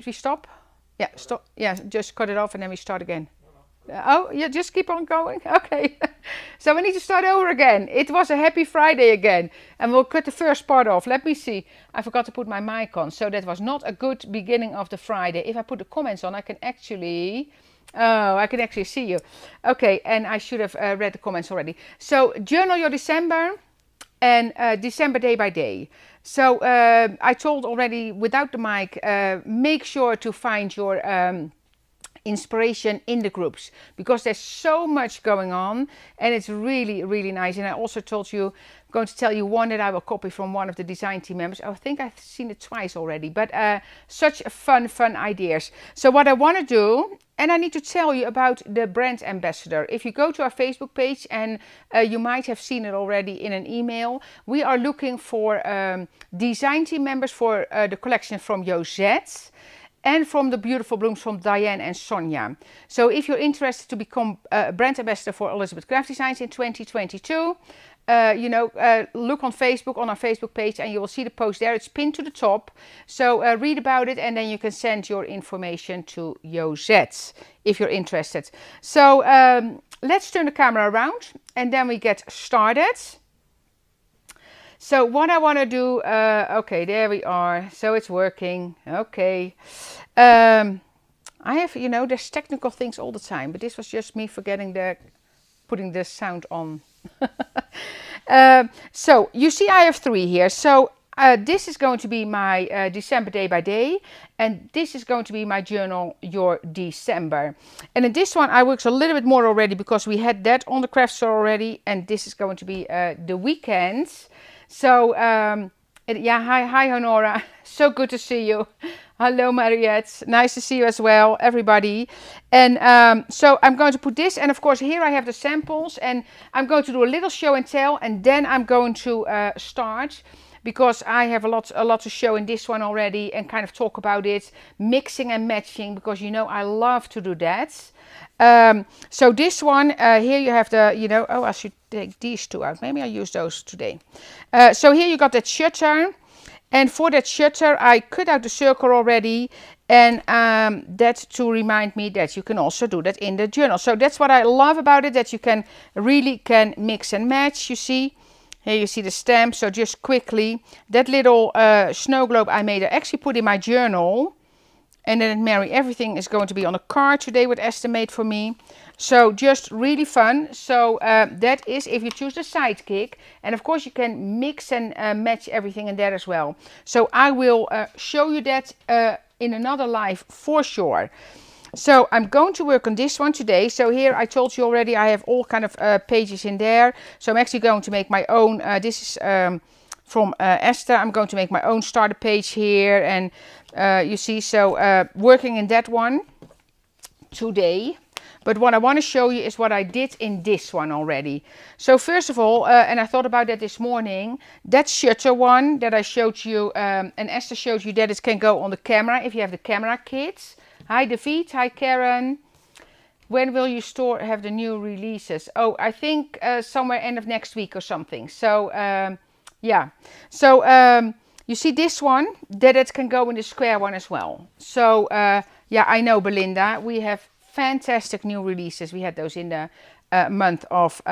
Did we stop? Yeah, stop. Yeah, just cut it off and then we start again. Oh, yeah, just keep on going. Okay. So we need to start over again. It was a happy Friday again. And we'll cut the first part off. Let me see. I forgot to put my mic on. So that was not a good beginning of the Friday. If I put the comments on, I can actually... Oh, I can actually see you. Okay, and I should have read the comments already. So journal your December and December day by day. So I told already without the mic, make sure to find your inspiration in the groups, because there's so much going on and it's really, really nice. And I also told you, I'm going to tell you one that I will copy from one of the design team members. I think I've seen it twice already, but such fun ideas. So what I want to do, and I need to tell you about the brand ambassador. If you go to our Facebook page, and you might have seen it already in an email, we are looking for design team members for the collection from Josette and from the beautiful blooms from Diane and Sonia. So if you're interested to become a brand ambassador for Elizabeth Craft Designs in 2022, look on Facebook, on our Facebook page, and you will see the post there. It's pinned to the top. So read about it, and then you can send your information to Josette if you're interested. So let's turn the camera around and then we get started. So what I want to do, okay, there we are. So it's working. Okay. I have, there's technical things all the time, but this was just me forgetting putting the sound on. So you see I have 3 here. So this is going to be my December day by day, and this is going to be my journal your December. And in this one I worked a little bit more already because we had that on the craft store already, and this is going to be the weekends. So, yeah, hi Honora, so good to see you. Hello Mariette, nice to see you as well, everybody. And so I'm going to put this, and of course here I have the samples, and I'm going to do a little show and tell, and then I'm going to start, because I have a lot to show in this one already, and kind of talk about it, mixing and matching, because I love to do that. So this one, here you have the, oh, I should take these 2 out. Maybe I'll use those today. So here you got that shutter. And for that shutter, I cut out the circle already. And that to remind me that you can also do that in the journal. So that's what I love about it, that you can really mix and match, you see. Here you see the stamp. So just quickly, that little snow globe I made, I actually put in my journal. And then Mary, everything is going to be on a card today with Esther made for me. So just really fun. So that is if you choose the sidekick. And of course you can mix and match everything in there as well. So I will show you that in another live for sure. So I'm going to work on this one today. So here I told you already I have all kind of pages in there. So I'm actually going to make my own. This is from Esther. I'm going to make my own starter page here. And you see, so working in that one today. But what I want to show you is what I did in this one already. So first of all, and I thought about that this morning, that shutter one that I showed you, and Esther showed you that it can go on the camera if you have the camera kits. Hi David, hi Karen. When will you have the new releases? Oh, I think somewhere end of next week or something. So yeah. So you see this one, that it can go in the square one as well. So yeah, I know Belinda, we have fantastic new releases. We had those in the month of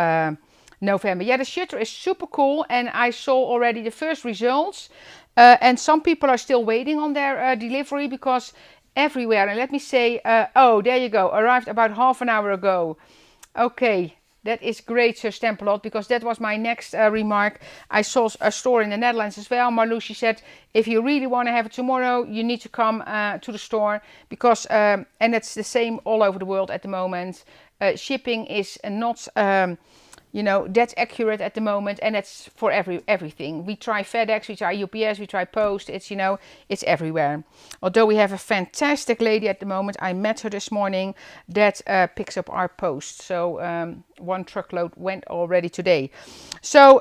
November. Yeah, the shutter is super cool, and I saw already the first results. And some people are still waiting on their delivery, because everywhere, and let me say, oh, there you go, arrived about half an hour ago. Okay, that is great, Sir Stampelot, because that was my next remark. I saw a store in the Netherlands as well. Marlucie said, if you really want to have it tomorrow, you need to come to the store, because, and it's the same all over the world at the moment. Shipping is not, that accurate at the moment, and it's for everything. We try FedEx, we try UPS, we try Post. It's, it's everywhere. Although we have a fantastic lady at the moment, I met her this morning, that picks up our post. So one truckload went already today. So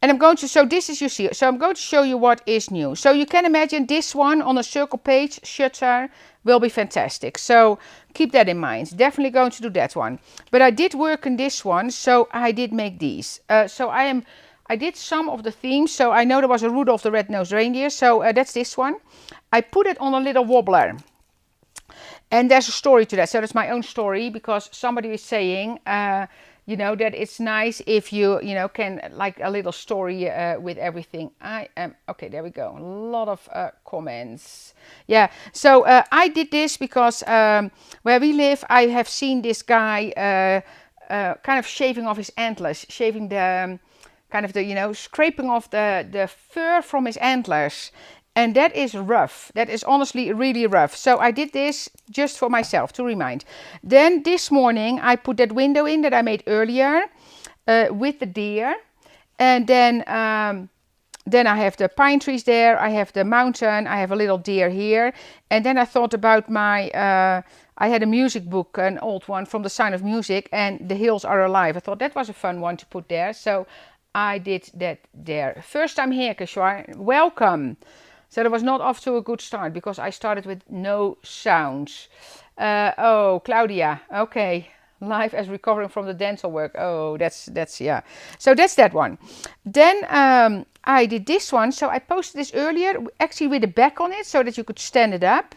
and I'm going to, so this is, you see, so I'm going to show you what is new. So you can imagine this one on a circle page shutter will be fantastic. So keep that in mind. Definitely going to do that one. But I did work in this one, so I did make these. So I did some of the themes. So I know there was a Rudolph the Red-Nosed Reindeer. So that's this one. I put it on a little wobbler. And there's a story to that. So that's my own story, because somebody is saying, you know, that it's nice if you, you know, can like a little story with everything. Okay, there we go. A lot of comments. Yeah, so I did this because where we live, I have seen this guy kind of shaving off his antlers, shaving the, kind of the, you know, scraping off the fur from his antlers. And that is rough. That is honestly really rough. So I did this just for myself to remind. Then this morning I put that window in that I made earlier with the deer. And then I have the pine trees there. I have the mountain. I have a little deer here. And then I thought about my, I had a music book, an old one from The Sound of Music, and The Hills Are Alive. I thought that was a fun one to put there. So I did that there. First time here, Kishwar. Welcome. So that was not off to a good start, because I started with no sounds. Oh, Claudia. Okay. Live as recovering from the dental work. Oh, that's yeah. So that's that one. Then I did this one. So I posted this earlier, actually with a back on it, so that you could stand it up.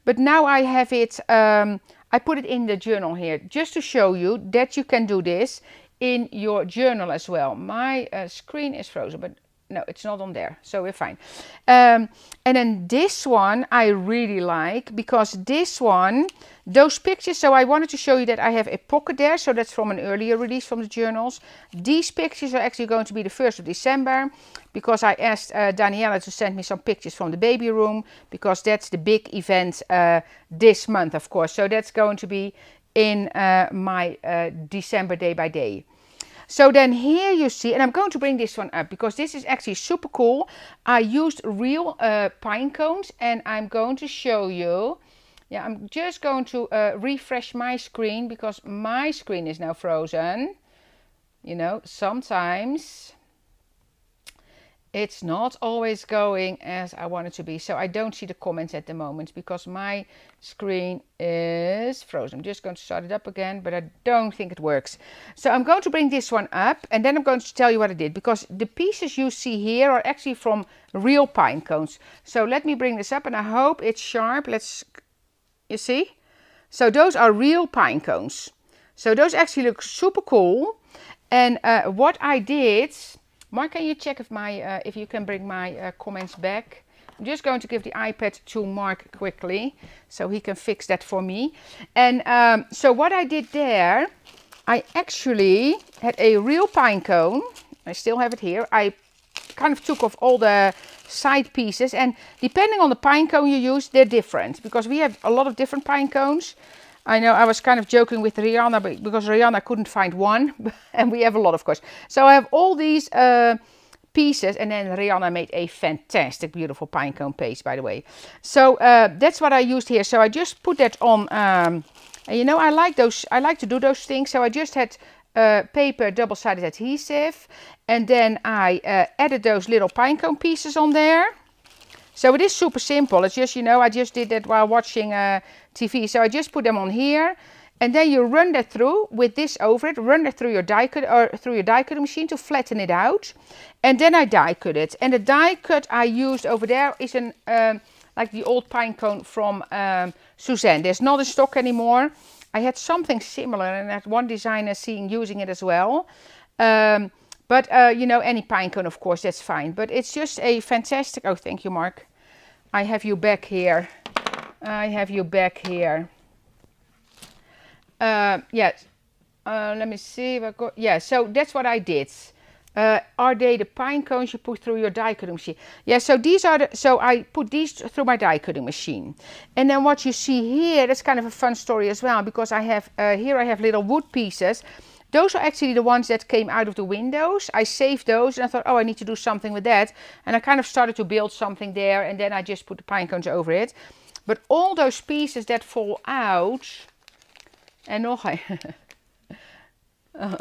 But now I have it, I put it in the journal here, just to show you that you can do this in your journal as well. My screen is frozen, but no, it's not on there, so we're fine. And then this one I really like, because this one, those pictures, so I wanted to show you that I have a pocket there, so that's from an earlier release from the journals. These pictures are actually going to be the 1st of December, because I asked Daniela to send me some pictures from the baby room, because that's the big event this month, of course. So that's going to be in my December day by day. So then here you see, and I'm going to bring this one up because this is actually super cool. I used real pine cones, and I'm going to show you. Yeah, I'm just going to refresh my screen because my screen is now frozen. You know, sometimes it's not always going as I want it to be. So I don't see the comments at the moment because my screen is frozen. I'm just going to start it up again, but I don't think it works. So I'm going to bring this one up, and then I'm going to tell you what I did, because the pieces you see here are actually from real pine cones. So let me bring this up, and I hope it's sharp. You see? So those are real pine cones. So those actually look super cool. And what I did, Mark, can you check if you can bring my comments back? I'm just going to give the iPad to Mark quickly so he can fix that for me. And so what I did there, I actually had a real pine cone. I still have it here. I kind of took off all the side pieces, and depending on the pine cone you use, they're different, because we have a lot of different pine cones. I know I was kind of joking with Rihanna, but because Rihanna couldn't find one, and we have a lot, of course. So I have all these pieces, and then Rihanna made a fantastic, beautiful pinecone paste, by the way. So that's what I used here. So I just put that on. And you know, I like to do those things. So I just had paper double-sided adhesive, and then I added those little pinecone pieces on there. So it is super simple. It's just, you know, I just did that while watching TV. So I just put them on here, and then you run that through with this over it. Run that through your die cut or through your die cutting machine to flatten it out, and then I die cut it. And the die cut I used over there is an like the old pine cone from Suzanne. There's not in stock anymore. I had something similar, and I had one designer using it as well. But you know, any pine cone, of course, that's fine. But it's just a fantastic. Oh, thank you, Mark. I have you back here. I have you back here. Yes. Let me see if I got. Yeah. So that's what I did. Are they the pine cones you put through your die cutting machine? Yeah. So these are the. So I put these through my die cutting machine, and then what you see here, that's kind of a fun story as well, because I have here I have little wood pieces. Those are actually the ones that came out of the windows. I saved those, and I thought, oh, I need to do something with that. And I kind of started to build something there, and then I just put the pine cones over it. But all those pieces that fall out, and nog oh,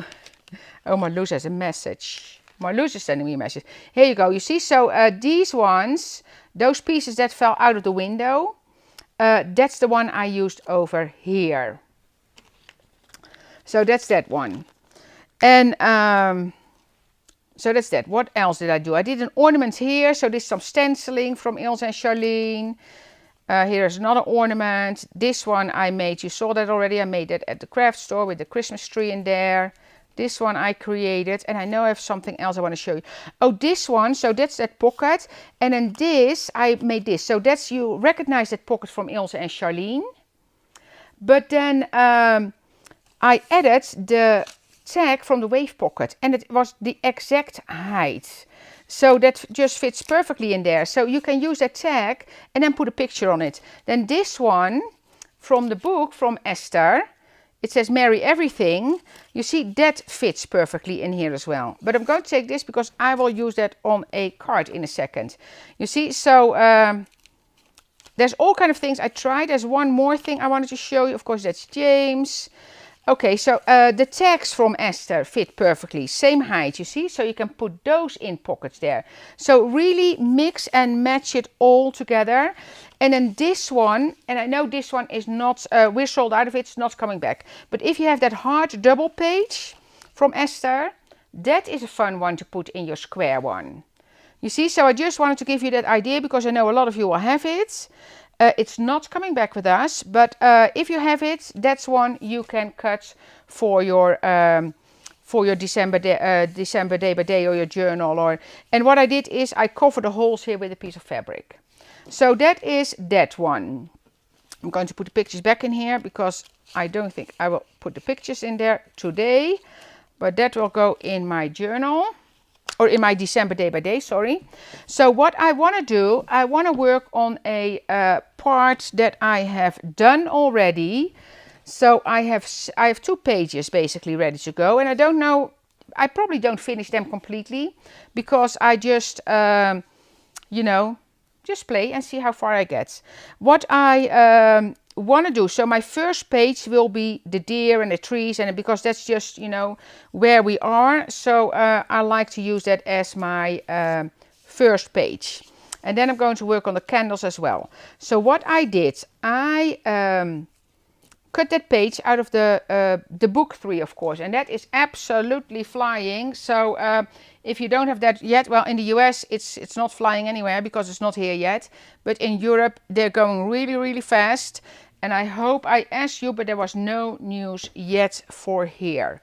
Marloes has a message. Marloes is sending me a message. Here you go. You see, so these ones, those pieces that fell out of the window, that's the one I used over here. So that's that one. And So that's that. What else did I do? I did an ornament here. So this is some stenciling from Ilse and Charlene. Here's another ornament. This one I made, you saw that already. I made that at the craft store with the Christmas tree in there. This one I created, and I know I have something else I want to show you. Oh, this one, so that's that pocket. And then this, I made this. So that's, you recognize that pocket from Ilse and Charlene. But then I added the tag from the wave pocket, and it was the exact height. So that just fits perfectly in there. So you can use that tag and then put a picture on it. Then this one from the book from Esther, it says Marry Everything. You see, that fits perfectly in here as well. But I'm going to take this because I will use that on a card in a second. You see, so there's all kind of things I tried. There's one more thing I wanted to show you. Of course, that's James. Okay, so the tags from Esther fit perfectly, same height, you see, so you can put those in pockets there. So really mix and match it all together. And then this one, and I know this one is not, we're sold out of it, it's not coming back. But if you have that hard double page from Esther, that is a fun one to put in your square one. You see, so I just wanted to give you that idea because I know a lot of you will have it. It's not coming back with us, but if you have it, that's one you can cut for your December day by day or your journal. And what I did is I covered the holes here with a piece of fabric. So that is that one. I'm going to put the pictures back in here because I don't think I will put the pictures in there today, but that will go in my journal. Or in my December day by day, sorry. So what I want to do, I want to work on a part that I have done already. So I have 2 pages basically ready to go. And I don't know, I probably don't finish them completely. Because I just, you know, just play and see how far I get. What I want to do, so my first page will be the deer and the trees, and because that's just, you know, where we are. So I like to use that as my first page, and then I'm going to work on the candles as well. So what I did, I cut that page out of the book 3, of course, and that is absolutely flying. So if you don't have that yet, well, in the US it's not flying anywhere because it's not here yet, but in Europe they're going really, really fast. And I hope I asked you, but there was no news yet for here.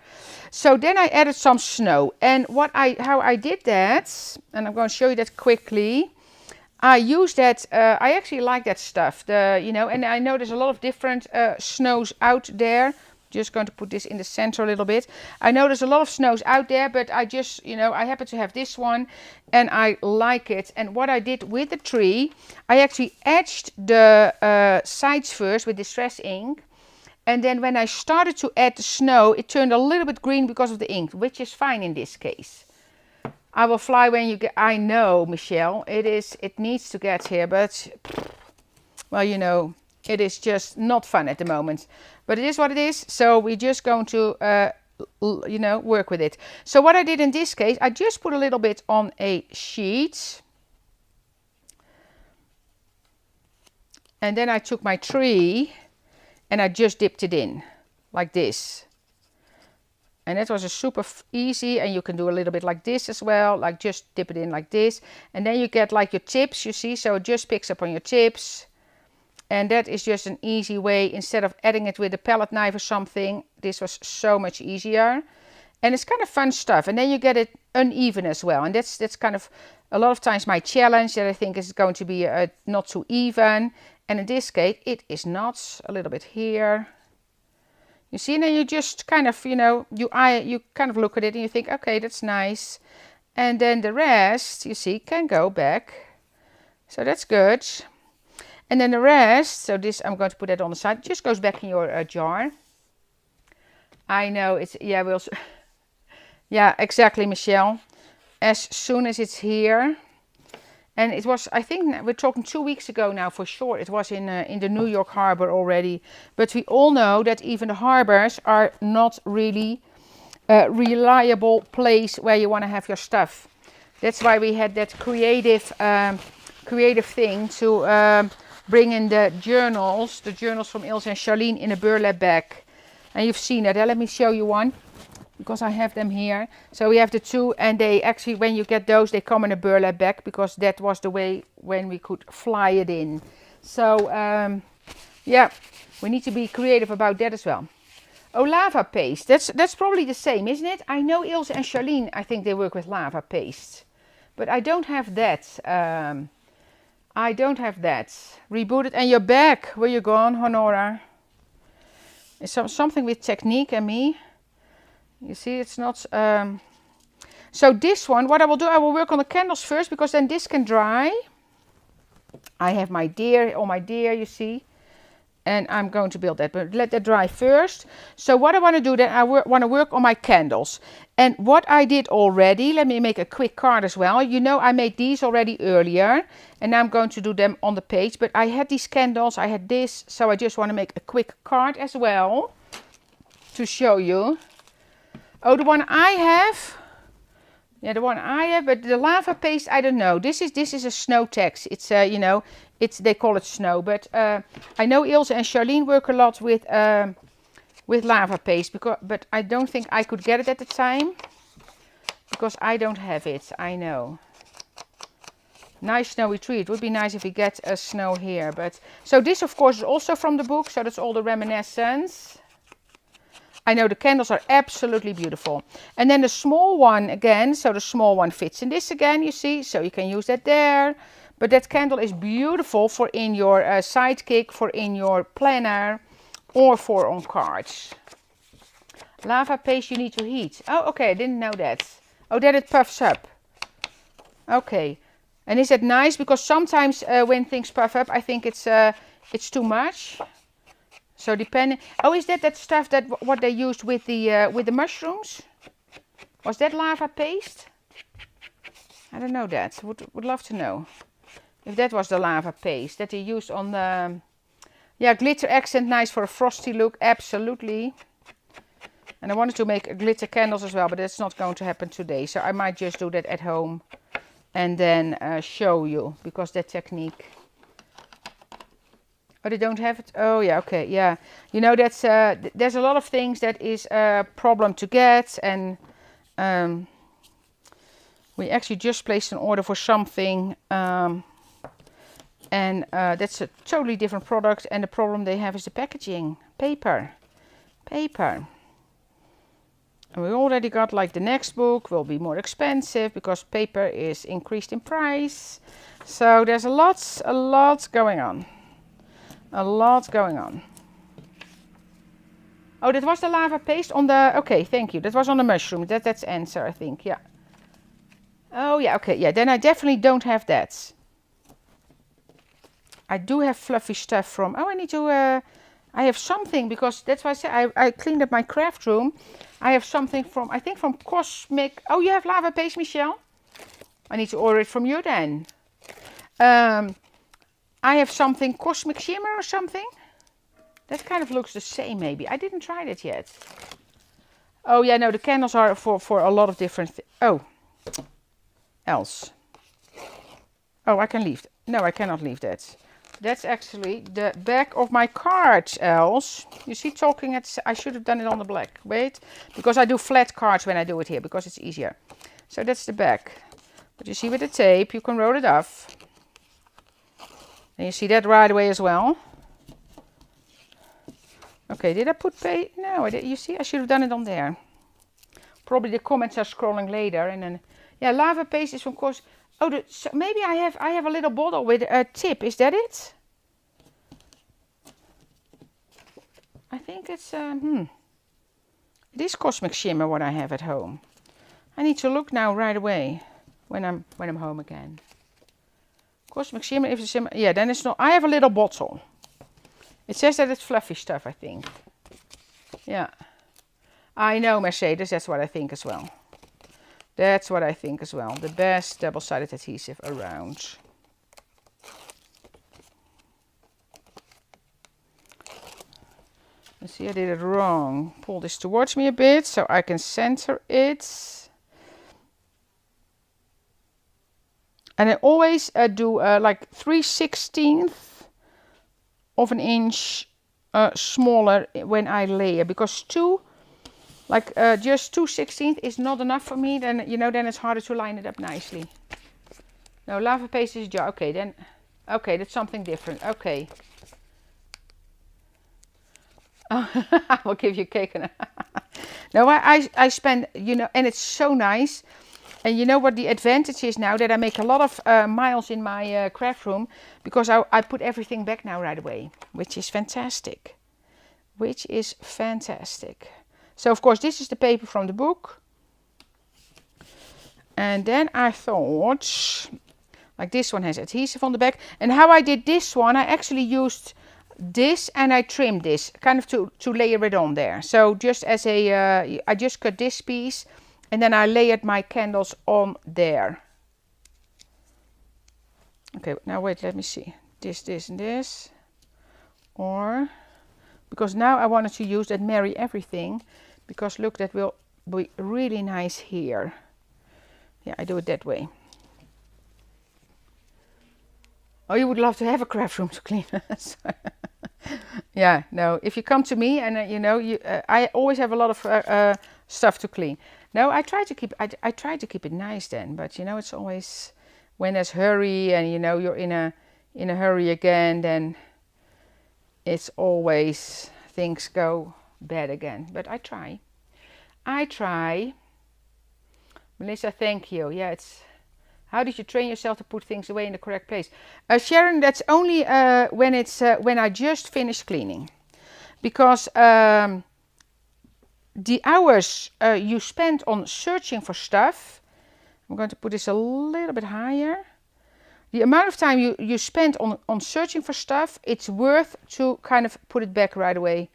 So then I added some snow. And how I did that, and I'm going to show you that quickly. I use that, I actually like that stuff, you know, and I know there's a lot of different snows out there. Just going to put this in the center a little bit. I know there's a lot of snows out there, but I just, you know, I happen to have this one and I like it. And what I did with the tree, I actually etched the sides first with distress ink. And then when I started to add the snow, it turned a little bit green because of the ink, which is fine in this case. I will fly when you get, I know, Michelle, it needs to get here, but, well, you know, it is just not fun at the moment. But it is what it is, so we're just going to, you know, work with it. So what I did in this case, I just put a little bit on a sheet. And then I took my tree and I just dipped it in, like this. And that was a super easy, and you can do a little bit like this as well, like just dip it in like this. And then you get like your tips, you see, so it just picks up on your tips. And that is just an easy way, instead of adding it with a palette knife or something. This was so much easier. And it's kind of fun stuff. And then you get it uneven as well. And that's kind of a lot of times my challenge, that I think is going to be not too even. And in this case, it is not. A little bit here. You see, and then you just kind of, you know, you kind of look at it and you think, okay, that's nice. And then the rest, you see, can go back. So that's good. And then the rest, so this, I'm going to put that on the side, just goes back in your jar. I know it's, yeah, we'll, yeah, exactly, Michelle. As soon as it's here. And it was, I think we're talking 2 weeks ago now for sure. It was in the New York harbor already. But we all know that even the harbors are not really a reliable place where you want to have your stuff. That's why we had that creative thing to bring in the journals from Ilse and Charlene in a burlap bag. And you've seen that. Let me show you one. because I have them here. So we have the two, and they actually, when you get those, they come in a burlap bag, because that was the way when we could fly it in. So yeah, we need to be creative about that as well. Oh, lava paste. That's probably the same, isn't it? I know Ilse and Charlene, I think they work with lava paste. But I don't have that. I don't have that. Reboot it. And you're back. Where you gone, Honora? It's something with technique and me. You see, it's not... So this one, what I will do, I will work on the candles first, because then this can dry. I have my deer, all my deer, you see. And I'm going to build that, but let that dry first. So what I want to do then, I want to work on my candles. And what I did already, let me make a quick card as well. You know, I made these already earlier, and now I'm going to do them on the page. But I had these candles, I had this, so I just want to make a quick card as well to show you. Oh, the one I have. Yeah, the one I have, but the lava paste, I don't know. This is a snow text. It's you know, they call it snow. But I know Ilse and Charlene work a lot with lava paste, but I don't think I could get it at the time, because I don't have it. I know. Nice snowy tree. It would be nice if we get a snow here. But so this, of course, is also from the book. So that's all the reminiscence. I know the candles are absolutely beautiful. And then the small one again, so the small one fits in this again, you see. So you can use that there. But that candle is beautiful for in your sidekick, for in your planner, or for on cards. Lava paste you need to heat. Oh, okay, I didn't know that. Oh, that it puffs up. Okay. And is that nice? Because sometimes when things puff up, I think it's too much. So depending. Oh, is that stuff that what they used with the mushrooms? Was that lava paste? I don't know that. Would love to know if that was the lava paste that they used on the. Yeah, glitter accent, nice for a frosty look. Absolutely. And I wanted to make glitter candles as well, but that's not going to happen today. So I might just do that at home and then show you, because that technique. Oh, they don't have it? Oh, yeah, okay, yeah. You know, that's there's a lot of things that is a problem to get. And we actually just placed an order for something. And that's a totally different product. And the problem they have is the packaging. Paper. And we already got, like, the next book will be more expensive because paper is increased in price. So there's a lot going on. A lot going on. Oh, that was the lava paste on the... Okay, thank you. That was on the mushroom. That's answer, I think. Yeah. Oh, yeah. Okay. Yeah, then I definitely don't have that. I do have fluffy stuff from... Oh, I need to... I have something, because that's why I said I cleaned up my craft room. I have something from... I think from Cosmic... Oh, you have lava paste, Michelle? I need to order it from you then. I have something Cosmic Shimmer or something. That kind of looks the same, maybe. I didn't try that yet. Oh, yeah, no, the candles are for a lot of different things. Oh, else. Oh, I can leave. No, I cannot leave that. That's actually the back of my cards, else. You see, talking at... I should have done it on the black. Wait, because I do flat cards when I do it here, because it's easier. So that's the back. But you see with the tape, you can roll it off. And you see that right away as well. Okay, did I put pay? No, I did. You see, I should have done it on there. Probably the comments are scrolling later, and then yeah, lava paste is of course. Oh, so maybe I have a little bottle with a tip. Is that it? I think it's It is Cosmic Shimmer what I have at home. I need to look now right away when I'm home again. Cosmic Shimmer, if it's shimmer, yeah, then it's not. I have a little bottle. It says that it's fluffy stuff, I think. Yeah. I know, Mercedes, that's what I think as well. That's what I think as well. The best double-sided adhesive around. Let's see, I did it wrong. Pull this towards me a bit so I can center it. And I always do like 3/16 of an inch smaller when I layer, because 2 like just 2/16 is not enough for me, then you know, then it's harder to line it up nicely. No, lava paste is jar. Okay, then, okay, that's something different. Okay. I will give you cake. No, I spend, you know, and it's so nice. And you know what the advantage is now, that I make a lot of miles in my craft room, because I put everything back now right away, which is fantastic. Which is fantastic. So of course this is the paper from the book. And then I thought, like this one has adhesive on the back. And how I did this one, I actually used this and I trimmed this, kind of to layer it on there. So just as a, I just cut this piece and then I layered my candles on there. Okay, now wait, let me see. This and this. Or, because now I wanted to use that Marry Everything, because look, that will be really nice here. Yeah, I do it that way. Oh, you would love to have a craft room to clean. Yeah, no, if you come to me and you know, I always have a lot of stuff to clean. No, I try to keep it nice then, but you know, it's always when there's hurry and you know, you're in a hurry again, then it's always things go bad again. But I try. Melissa, thank you. Yeah, it's, how did you train yourself to put things away in the correct place? Sharon, that's only when I just finished cleaning, because the hours you spend on searching for stuff, I'm going to put this a little bit higher. The amount of time you spend on searching for stuff, it's worth to kind of put it back right away.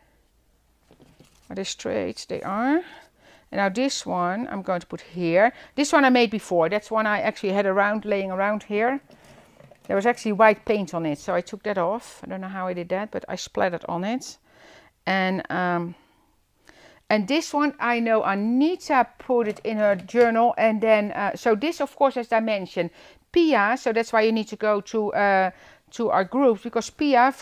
Are they straight? They are. And now this one I'm going to put here. This one I made before. That's one I actually had laying around here. There was actually white paint on it, so I took that off. I don't know how I did that, but I splattered on it. And this one, I know Anita put it in her journal. And then, so this of course has dimension. Pia, so that's why you need to go to our groups, because Pia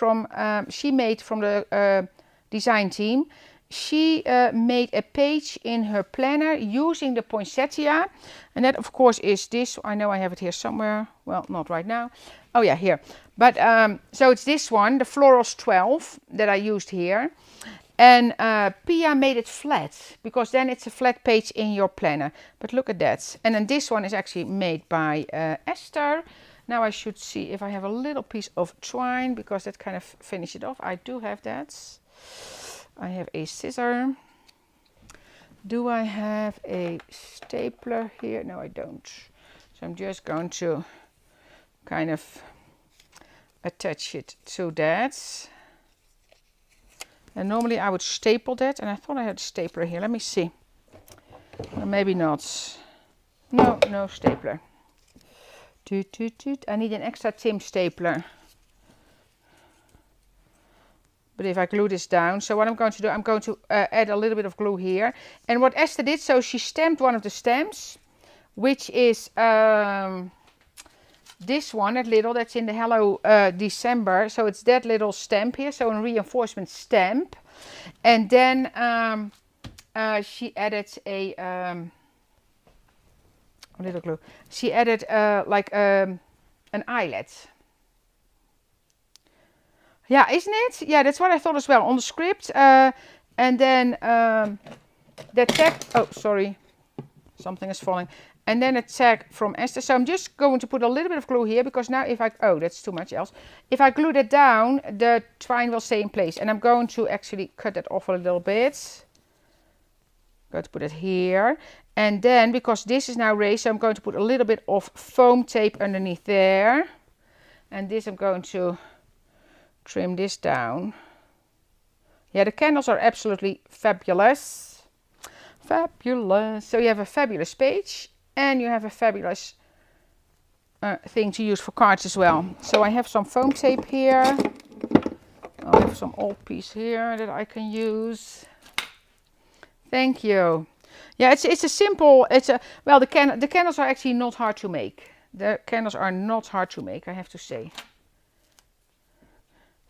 she made from the design team. She made a page in her planner using the poinsettia, and that of course is this. I know I have it here somewhere. Well, not right now. Oh yeah, here. But so it's this one, the Florals 12, that I used here. And Pia made it flat, because then it's a flat page in your planner. But look at that. And then this one is actually made by Esther. Now I should see if I have a little piece of twine, because that kind of finishes it off. I do have that. I have a scissor. Do I have a stapler here? No, I don't. So I'm just going to kind of attach it to that. And normally I would staple that, and I thought I had a stapler here. Let me see. Or maybe not. No, no stapler. I need an extra Tim stapler. But if I glue this down, so what I'm going to do, I'm going to add a little bit of glue here. And what Esther did, so she stamped one of the stamps, which is this one, that's in the Hello December. So it's that little stamp here, so a reinforcement stamp. And then she added a little glue. She added like an eyelet. Yeah, isn't it? Yeah, that's what I thought as well on the script. And then the tag, oh, sorry, something is falling. And then a tag from Esther. So I'm just going to put a little bit of glue here, because now if oh, that's too much else. If I glue that down, the twine will stay in place. And I'm going to actually cut that off a little bit. Going to put it here. And then, because this is now raised, so I'm going to put a little bit of foam tape underneath there. And this I'm going to trim this down. Yeah, the candles are absolutely fabulous. Fabulous. So you have a fabulous page, and you have a fabulous thing to use for cards as well. So I have some foam tape here. I have some old piece here that I can use. Thank you. Yeah, it's a simple, well, the candles are actually not hard to make. The candles are not hard to make, I have to say.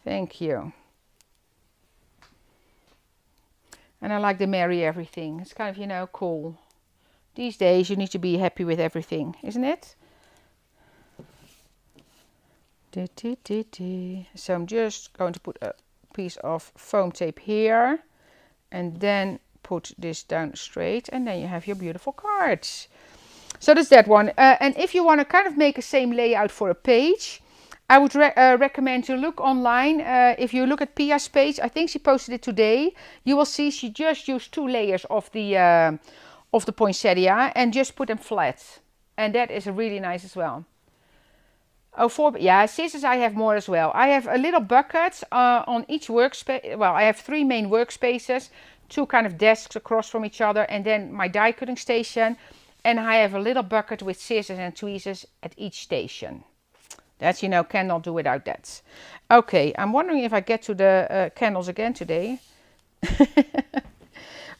Thank you. And I like the merry everything. It's kind of, you know, cool. These days you need to be happy with everything, isn't it? So I'm just going to put a piece of foam tape here and then put this down straight, and then you have your beautiful cards. So that's that one. And if you want to kind of make the same layout for a page, I would recommend to look online. If you look at Pia's page, I think she posted it today, you will see she just used 2 layers of the poinsettia and just put them flat. And that is really nice as well. Oh, 4, yeah, scissors I have more as well. I have a little bucket on each workspace. Well, I have 3 main workspaces, 2 kind of desks across from each other, and then my die cutting station. And I have a little bucket with scissors and tweezers at each station. That's, you know, cannot do without that. Okay, I'm wondering if I get to the candles again today.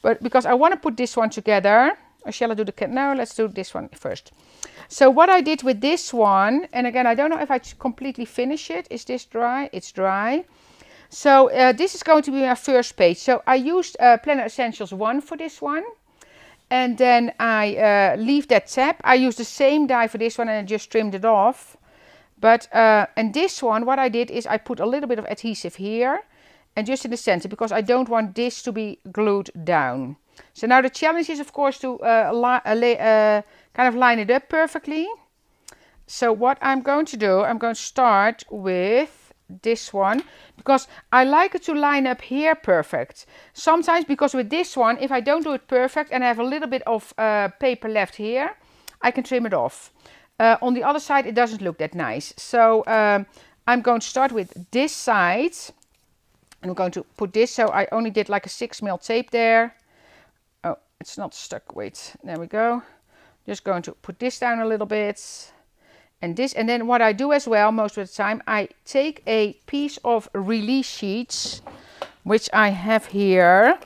But because I want to put this one together. Or shall I do the candle? No, let's do this one first. So what I did with this one, and again, I don't know if I completely finish it. Is this dry? It's dry. So this is going to be my first page. So I used Planner Essentials 1 for this one. And then I leave that tab. I used the same die for this one and I just trimmed it off. But, and this one, what I did is I put a little bit of adhesive here and just in the center because I don't want this to be glued down. So now the challenge is, of course, to kind of line it up perfectly. So what I'm going to do, I'm going to start with this one because I like it to line up here perfect. Sometimes because with this one, if I don't do it perfect and I have a little bit of paper left here, I can trim it off. On the other side, it doesn't look that nice. So I'm going to start with this side. I'm going to put this, so I only did like a 6mm tape there. Oh, it's not stuck. Wait, there we go. Just going to put this down a little bit. And this, and then what I do as well, most of the time, I take a piece of release sheets, which I have here.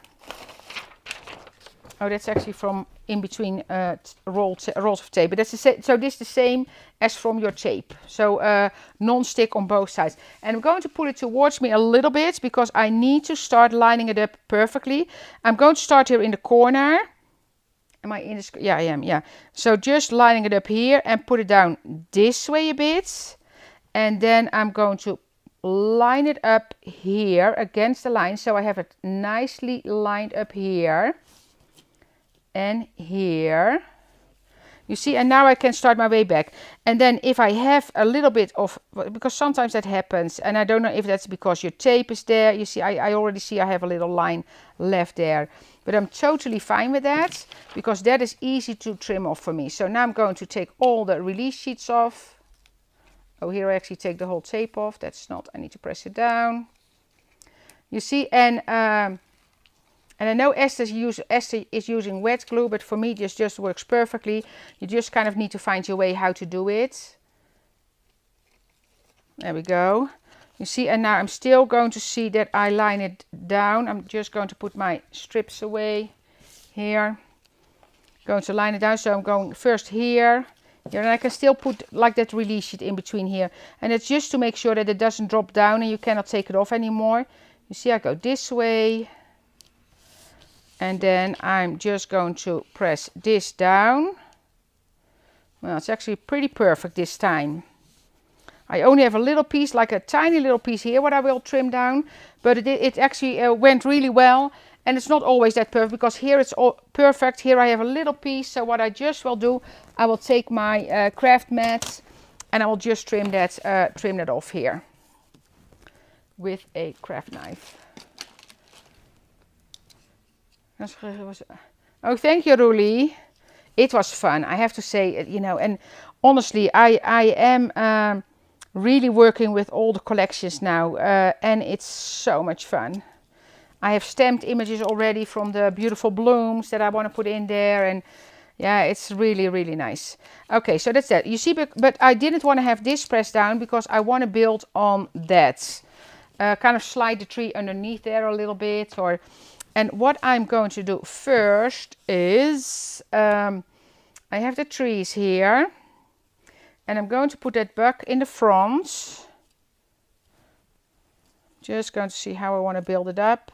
Oh, that's actually from in between rolls of tape. But that's the same. So this is the same as from your tape. So non-stick on both sides. And I'm going to put it towards me a little bit because I need to start lining it up perfectly. I'm going to start here in the corner. Am I in this? Yeah, I am. Yeah. So just lining it up here and put it down this way a bit. And then I'm going to line it up here against the line. So I have it nicely lined up here. And here. You see, and now I can start my way back. And then if I have a little bit of, because sometimes that happens, and I don't know if that's because your tape is there. You see, I already see I have a little line left there. But I'm totally fine with that, because that is easy to trim off for me. So now I'm going to take all the release sheets off. Oh, here I actually take the whole tape off. That's not, I need to press it down. You see, and I know Esther is using wet glue, but for me this just works perfectly. You just kind of need to find your way how to do it. There we go. You see, and now I'm still going to see that I line it down. I'm just going to put my strips away here. Going to line it down, so I'm going first here. Here, and I can still put like that release sheet in between here. And it's just to make sure that it doesn't drop down and you cannot take it off anymore. You see, I go this way. And then I'm just going to press this down. Well, it's actually pretty perfect this time. I only have a little piece, like a tiny little piece here, what I will trim down. But it actually went really well. And it's not always that perfect, because here it's all perfect. Here I have a little piece. So what I just will do, I will take my craft mat and I will just trim that off here with a craft knife. Oh, thank you, Roelie. It was fun, I have to say, you know, and honestly, I am really working with all the collections now, and it's so much fun. I have stamped images already from the beautiful blooms that I want to put in there, and yeah, it's really, really nice. Okay, so that's that. You see, but I didn't want to have this pressed down because I want to build on that. Kind of slide the tree underneath there a little bit, or... And what I'm going to do first is, I have the trees here, and I'm going to put that back in the front. Just going to see how I want to build it up.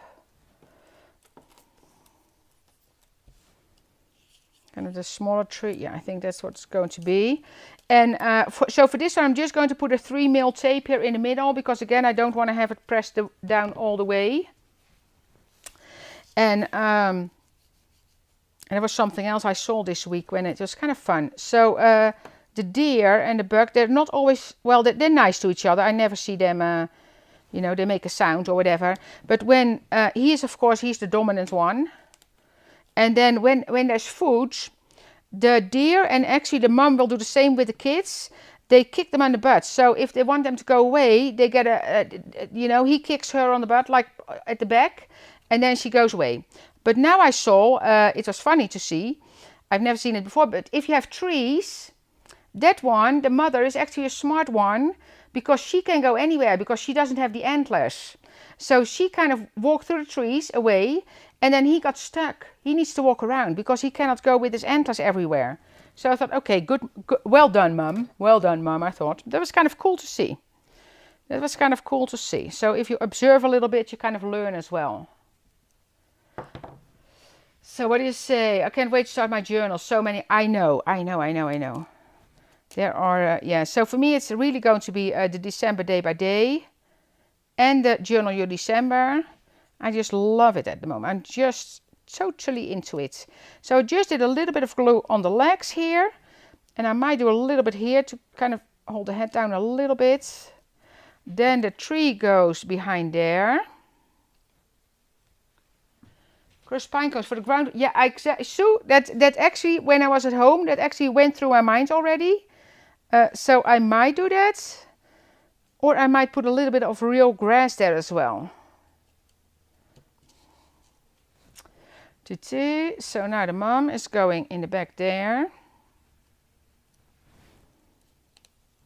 kind of the smaller tree. Yeah, I think that's what it's going to be. And so for this one, I'm just going to put a 3mm tape here in the middle, because again, I don't want to have it pressed down all the way. And there was something else I saw this week when it was kind of fun. So the deer and the buck, they're not always, well, they're nice to each other. I never see them, you know, they make a sound or whatever. But when he is, of course, he's the dominant one. And then when there's food, the deer and actually the mom will do the same with the kids. They kick them on the butt. So if they want them to go away, they get you know, he kicks her on the butt, like at the back, and then she goes away. But now I saw, it was funny to see, I've never seen it before, but if you have trees, that one, the mother, is actually a smart one, because she can go anywhere, because she doesn't have the antlers. So she kind of walked through the trees away, and then he got stuck. He needs to walk around because he cannot go with his antlers everywhere. So I thought, okay, good, well done, Mum. Well done, Mum, I thought. That was kind of cool to see. That was kind of cool to see. So if you observe a little bit, you kind of learn as well. So what do you say? I can't wait to start my journal. So many, I know. There are, yeah, so for me it's really going to be the December day by day and the journal your December. I just love it at the moment. I'm just totally into it. So I just did a little bit of glue on the legs here, and I might do a little bit here to kind of hold the head down a little bit. Then the tree goes behind there. Crushed pine cones for the ground. Yeah, exactly. So that actually, when I was at home, that actually went through my mind already. So I might do that, or I might put a little bit of real grass there as well. So now the mom is going in the back there.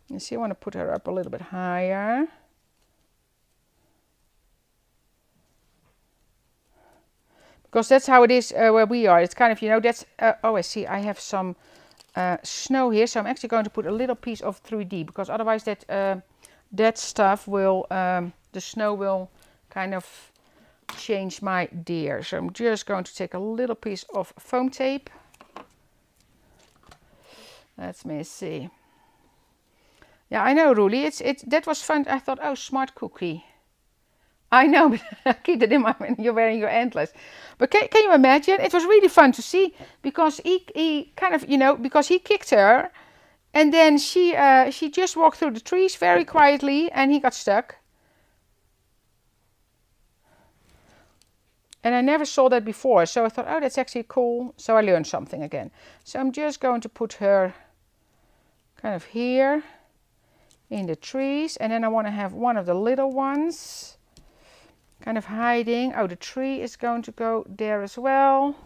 You see, I want to put her up a little bit higher. Because that's how it is where we are. It's kind of, you know, that's, oh, I see, I have some snow here. So I'm actually going to put a little piece of 3D, because otherwise that stuff will, the snow will kind of change my deer. So I'm just going to take a little piece of foam tape. Let me see. Yeah, I know, Roelie. That was fun. I thought, oh, smart cookie. I know, but I keep it in mind when you're wearing your antlers. But can you imagine? It was really fun to see, because he kind of, you know, because he kicked her, and then she just walked through the trees very quietly, and he got stuck. And I never saw that before, so I thought, oh, that's actually cool. So I learned something again. So I'm just going to put her kind of here in the trees, and then I want to have one of the little ones kind of hiding. Oh, the tree is going to go there as well.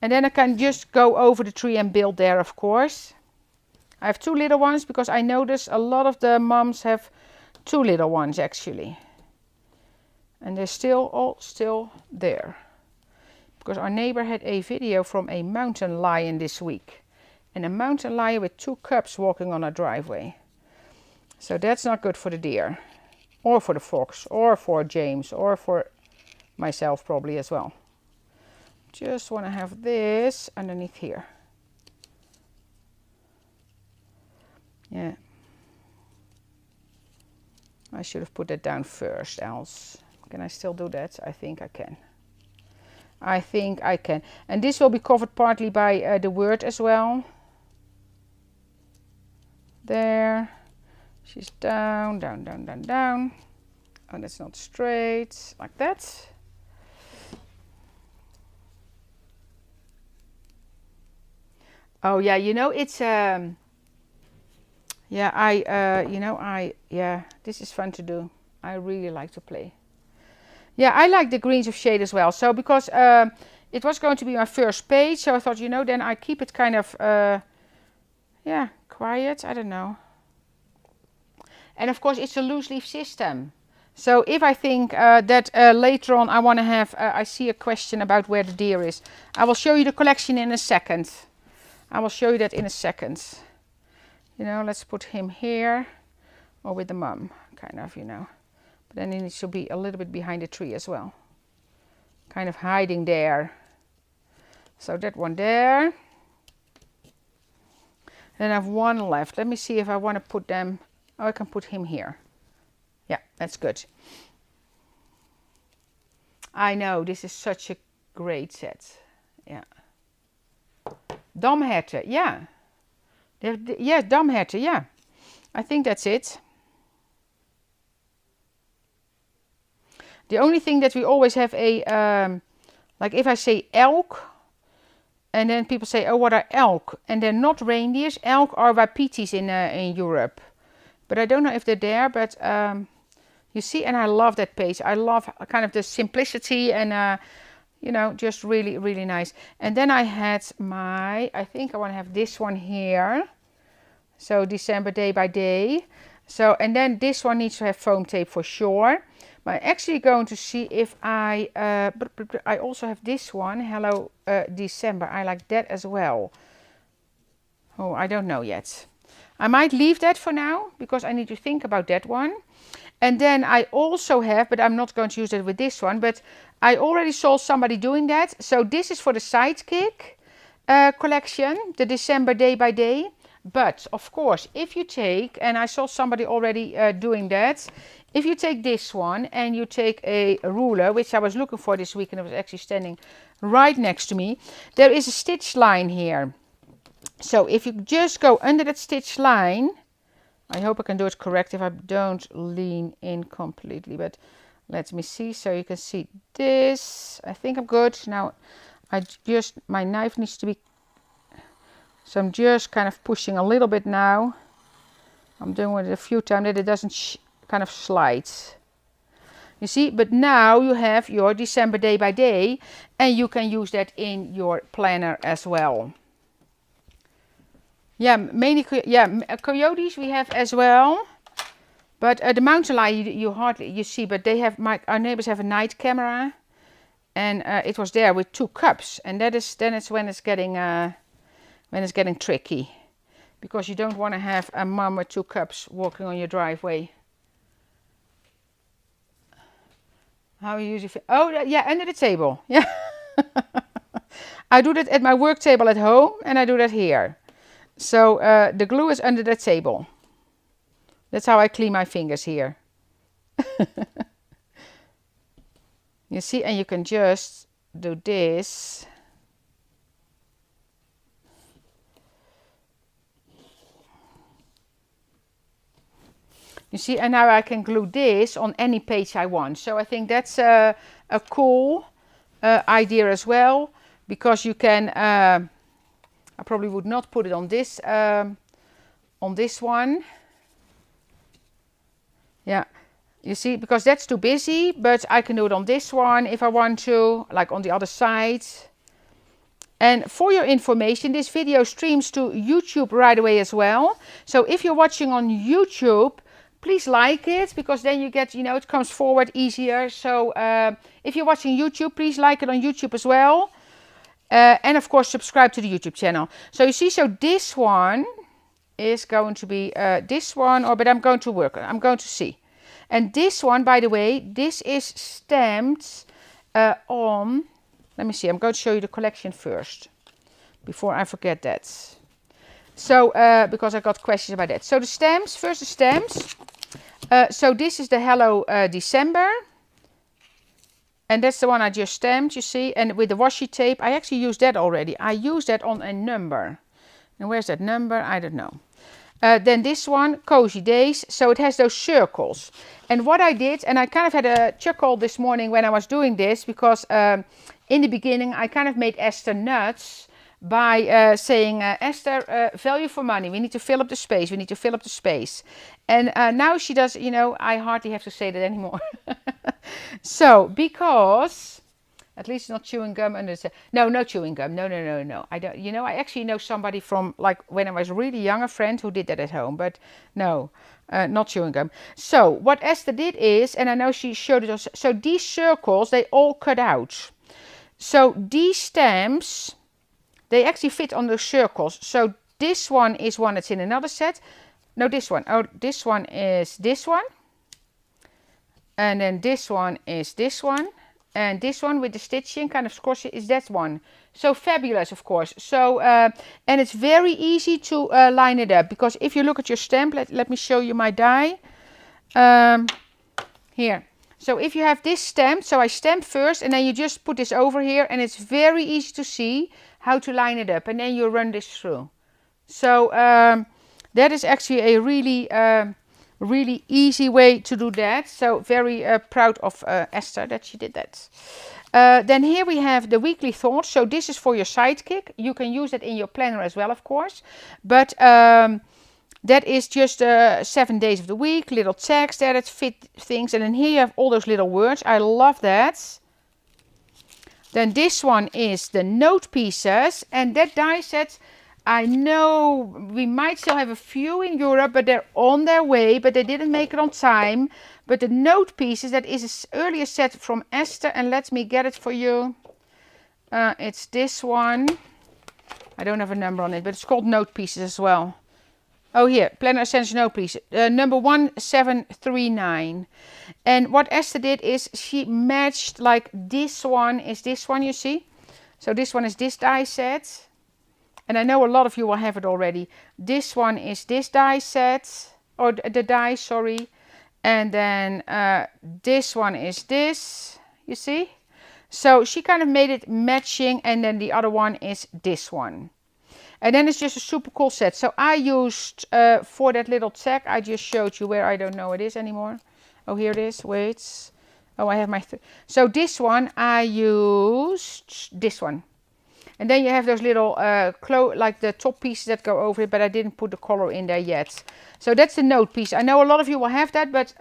And then I can just go over the tree and build there, of course. I have two little ones, because I notice a lot of the moms have two little ones actually. And they're all still there. Because our neighbor had a video from a mountain lion this week. And a mountain lion with two cubs walking on a driveway. So that's not good for the deer. Or for the fox, or for James, or for myself probably as well. Just want to have this underneath here. Yeah. I should have put that down first, else. Can I still do that? I think I can. I think I can. And this will be covered partly by the word as well. There. She's down, down, down, down, down. Oh, that's not straight. Like that. Oh yeah, you know, it's yeah, yeah, this is fun to do. I really like to play. Yeah, I like the greens of shade as well. So because it was going to be my first page, so I thought, you know, then I keep it kind of, yeah, quiet. I don't know. And of course, it's a loose leaf system. So if I think that later on I want to have, I see a question about where the deer is. I will show you the collection in a second. I will show you that in a second. You know, let's put him here, or with the mum, kind of, you know. But then he needs to be a little bit behind the tree as well. Kind of hiding there. So that one there. Then I have one left. Let me see if I want to put them. Oh, I can put him here. Yeah, that's good. I know, this is such a great set. Yeah. Damherten, yeah. Yeah, Damherten, yeah. I think that's it. The only thing that we always have a, like if I say elk, and then people say, oh, what are elk? And they're not reindeers. Elk are wapitis in Europe. But I don't know if they're there, but you see, and I love that page. I love kind of the simplicity and, you know, just really, really nice. And then I had my, I think I want to have this one here. So December day by day. So, and then this one needs to have foam tape for sure. But I'm actually going to see if I also have this one, Hello December. I like that as well. Oh, I don't know yet. I might leave that for now because I need to think about that one. And then I also have, but I'm not going to use it with this one, but I already saw somebody doing that. So this is for the Sidekick collection, the December day by day. But of course, if you take, and I saw somebody already doing that, if you take this one and you take a ruler, which I was looking for this week and it was actually standing right next to me, there is a stitch line here. So if you just go under that stitch line, I hope I can do it correct if I don't lean in completely, but let me see. So you can see this. I think I'm good. Now my knife needs to be, so I'm just kind of pushing a little bit now. I'm doing it a few times that it doesn't kind of slide. You see, but now you have your December day by day and you can use that in your planner as well. Yeah, mainly, yeah, coyotes we have as well. But the mountain lion you hardly see, but they have, our neighbors have a night camera. And it was there with 2 cubs. And that is, then it's when it's getting tricky. Because you don't want to have a mom with 2 cubs walking on your driveway. How you usually, oh yeah, under the table, yeah. I do that at my work table at home and I do that here. So the glue is under the table. That's how I clean my fingers here. You see, and you can just do this. You see, and now I can glue this on any page I want. So I think that's a cool idea as well, because you can, I probably would not put it on this one. Yeah, you see, because that's too busy, but I can do it on this one if I want to, like on the other side. And for your information, this video streams to YouTube right away as well. So if you're watching on YouTube, please like it, because then you get, you know, it comes forward easier. So if you're watching YouTube, please like it on YouTube as well. And of course, subscribe to the YouTube channel. So you see, so this one is going to be this one, but I'm going to work on it. I'm going to see. And this one, by the way, this is stamped on, let me see, I'm going to show you the collection first, before I forget that. So, because I got questions about that. So the stamps, first the stamps. So this is the Hello December. And that's the one I just stamped, you see. And with the washi tape, I actually used that already. I used that on a number. And where's that number? I don't know. Then this one, Cozy Days. So it has those circles. And what I did, and I kind of had a chuckle this morning when I was doing this, because in the beginning I kind of made Esther nuts by saying, Esther, value for money. We need to fill up the space. We need to fill up the space. And now she does, you know, I hardly have to say that anymore. So, because, at least not chewing gum under the, no chewing gum. No. I don't, you know, I actually know somebody from, like, when I was really young, a friend who did that at home. But no, not chewing gum. So, what Esther did is, and I know she showed it also, so these circles, they all cut out. So, these stamps, they actually fit on those circles. So this one is one that's in another set. No, this one. Oh, this one is this one. And then this one is this one. And this one with the stitching kind of squash is that one. So fabulous, of course. So and it's very easy to line it up, because if you look at your stamp, let me show you my die. Here. So if you have this stamp, so I stamp first and then you just put this over here, and it's very easy to see how to line it up, and then you run this through. So that is actually a really easy way to do that. So very proud of Esther that she did that. Then here we have the weekly thoughts. So this is for your sidekick. You can use it in your planner as well, of course. But that is just 7 days of the week, little text there that fit things. And then here you have all those little words. I love that. Then this one is the note pieces. And that die set, I know we might still have a few in Europe, but they're on their way, but they didn't make it on time. But the note pieces, that is an earlier set from Esther, and let me get it for you. It's this one. I don't have a number on it, but it's called note pieces as well. Oh, here, Planner Essentials note pieces, number 1739. And what Esther did is she matched, like this one is this one, you see. So this one is this die set. And I know a lot of you will have it already. This one is this die set, or the die, sorry. And then this one is this, you see. So she kind of made it matching, and then the other one is this one. And then it's just a super cool set. So I used, for that little tag, I just showed you where, I don't know it is anymore. Oh, here it is, wait. Oh, I have my, so this one, I used this one. And then you have those little, like the top pieces that go over it, but I didn't put the color in there yet. So that's the note piece. I know a lot of you will have that, but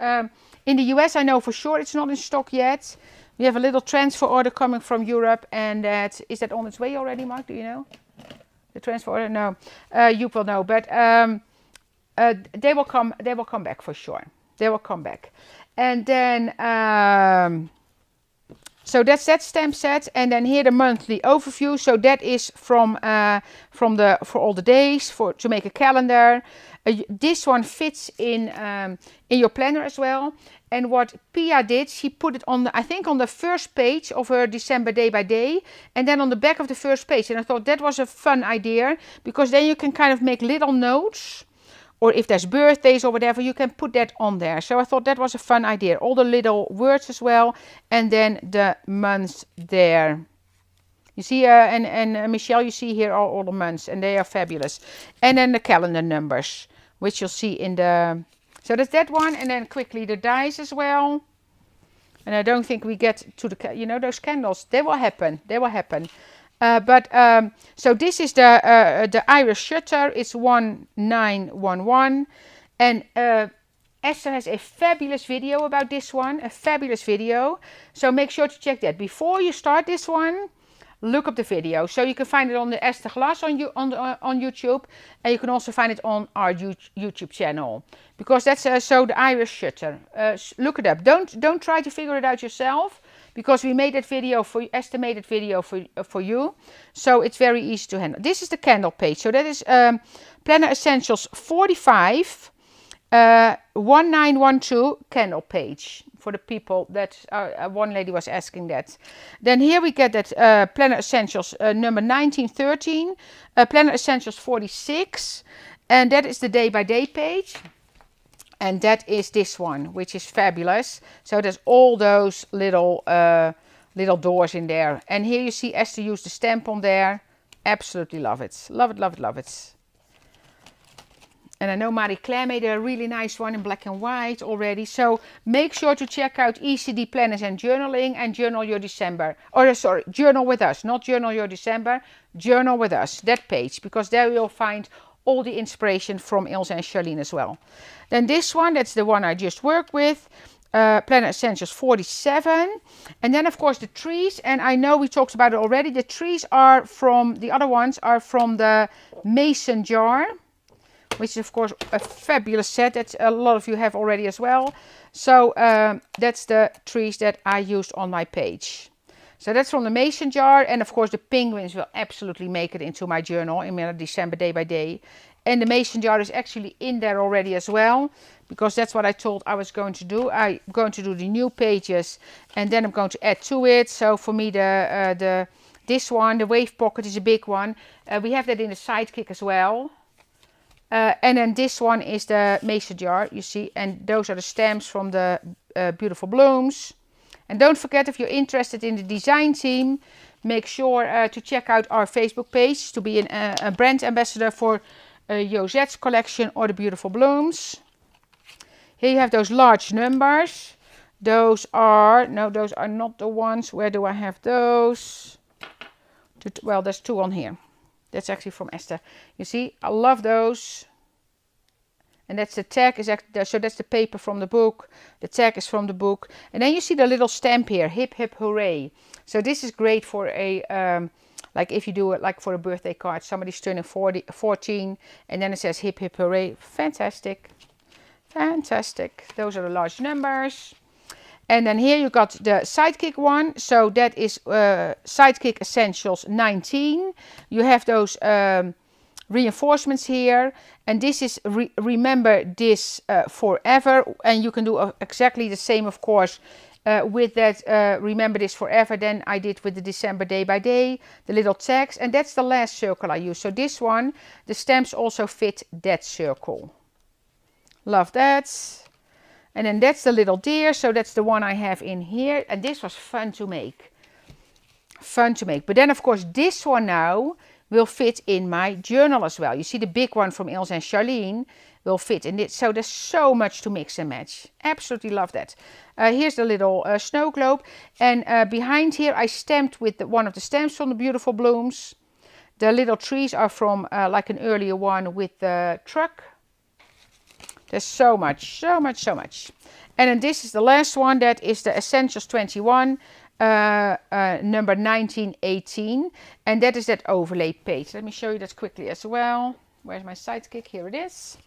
in the US, I know for sure it's not in stock yet. We have a little transfer order coming from Europe, and is that on its way already, Mark? Do you know? The transfer order? No. You will know, but they will come back for sure. They will come back. And then... so that's that stamp set, and then here the monthly overview. So that is for all the days to make a calendar. This one fits in your planner as well. And what Pia did, she put it on I think on the first page of her December day by day, and then on the back of the first page. And I thought that was a fun idea, because then you can kind of make little notes. Or if there's birthdays or whatever, you can put that on there. So I thought that was a fun idea. All the little words as well. And then the months there. You see, and Michelle, you see here all the months. And they are fabulous. And then the calendar numbers, which you'll see in the... So that's that one. And then quickly the dies as well. And I don't think we get to the... You know, those candles, they will happen. They will happen. So this is the Irish shutter. It's 1911, and Esther has a fabulous video about this one, a fabulous video. So make sure to check that before you start this one. Look up the video. So you can find it on the Esther Glass on YouTube, and you can also find it on our YouTube channel, because that's so the Irish shutter. Look it up. Don't try to figure it out yourself, because we made that video for you, estimated video for you. So it's very easy to handle. This is the candle page. So that is Planner Essentials 45 1912 candle page. For the people that one lady was asking that. Then here we get that Planner Essentials number 1913, Planner Essentials 46, and that is the day by day page. And that is this one, which is fabulous. So there's all those little doors in there. And here you see Esther use the stamp on there. Absolutely love it. Love it, love it, love it. And I know Marie Claire made a really nice one in black and white already. So make sure to check out ECD Planners and Journaling, and Journal Your December. Or sorry, Journal with Us. Not Journal Your December, Journal with Us. That page, because there you'll find all the inspiration from Ilse and Charlene as well. Then this one, that's the one I just worked with. Planner Essentials 47. And then of course the trees. And I know we talked about it already. The trees are from, the other ones are from the Mason jar, which is of course a fabulous set that a lot of you have already as well. So that's the trees that I used on my page. So that's from the Mason jar, and of course the penguins will absolutely make it into my journal in my December day by day. And the mason jar is actually in there already as well, because that's what I told I was going to do. I'm going to do the new pages and then I'm going to add to it. So for me this one, the wave pocket, is a big one. We have that in the sidekick as well. And then this one is the mason jar, you see, and those are the stamps from the beautiful blooms. And don't forget, if you're interested in the design team, make sure to check out our Facebook page to be a brand ambassador for Josette's collection or the beautiful blooms. Here you have those large numbers. Those are not the ones. Where do I have those? Well, there's 2 on here. That's actually from Esther. You see, I love those. And that's the tag, so that's the paper from the book. The tag is from the book. And then you see the little stamp here, hip hip hooray. So this is great for a, like if you do it like for a birthday card. Somebody's turning 14 and then it says hip hip hooray. Fantastic. Fantastic. Those are the large numbers. And then here you got the sidekick one. So that is Sidekick Essentials 19. You have those reinforcements here, and this is remember this forever, and you can do exactly the same, of course, with that remember this forever than I did with the December day by day, the little tags. And that's the last circle I use. So this one, the stamps also fit that circle. Love that. And then that's the little deer, so that's the one I have in here, and this was fun to make. Fun to make. But then of course this one now will fit in my journal as well. You see the big one from Ilse and Charlene will fit in it. So there's so much to mix and match. Absolutely love that. Here's the little snow globe. And behind here I stamped with one of the stamps from the beautiful blooms. The little trees are from like an earlier one with the truck. There's so much, so much, so much. And then this is the last one. That is the Essentials 21. Number 1918, and that is that overlay page. Let me show you that quickly as well. Where's my sidekick? Here it is.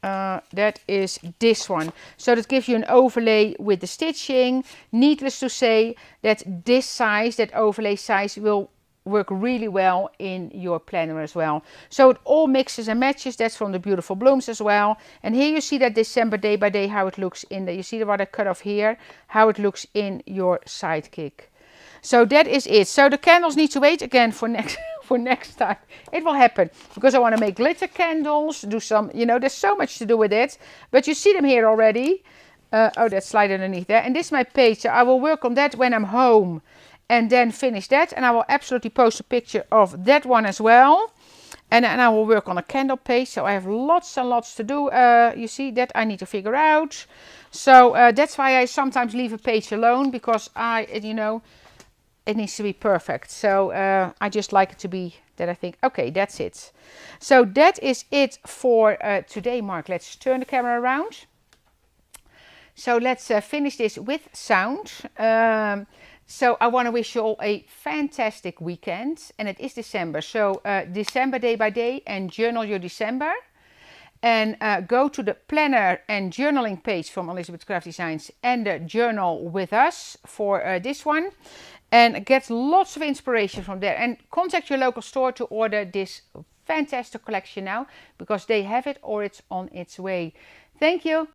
That is this one. So that gives you an overlay with the stitching. Needless to say that this size, that overlay size, will work really well in your planner as well. So it all mixes and matches. That's from the beautiful blooms as well. And here you see that December day by day, how it looks in there. You see what I cut off here, how it looks in your sidekick. So that is it. So the candles need to wait again for next time. It will happen because I want to make glitter candles, do some, there's so much to do with it. But you see them here already. Oh, that slide underneath there. And this is my page. So I will work on that when I'm home. And then finish that, and I will absolutely post a picture of that one as well. And then I will work on a candle page, so I have lots and lots to do. You see that I need to figure out. So that's why I sometimes leave a page alone, because it needs to be perfect. So I just like it to be that I think, okay, that's it. So that is it for today, Mark. Let's turn the camera around. So let's finish this with sound. So I want to wish you all a fantastic weekend, and it is December. So December day by day, and journal your December. And go to the planner and journaling page from Elizabeth Craft Designs and the journal with us for this one. And get lots of inspiration from there. And contact your local store to order this fantastic collection now, because they have it or it's on its way. Thank you.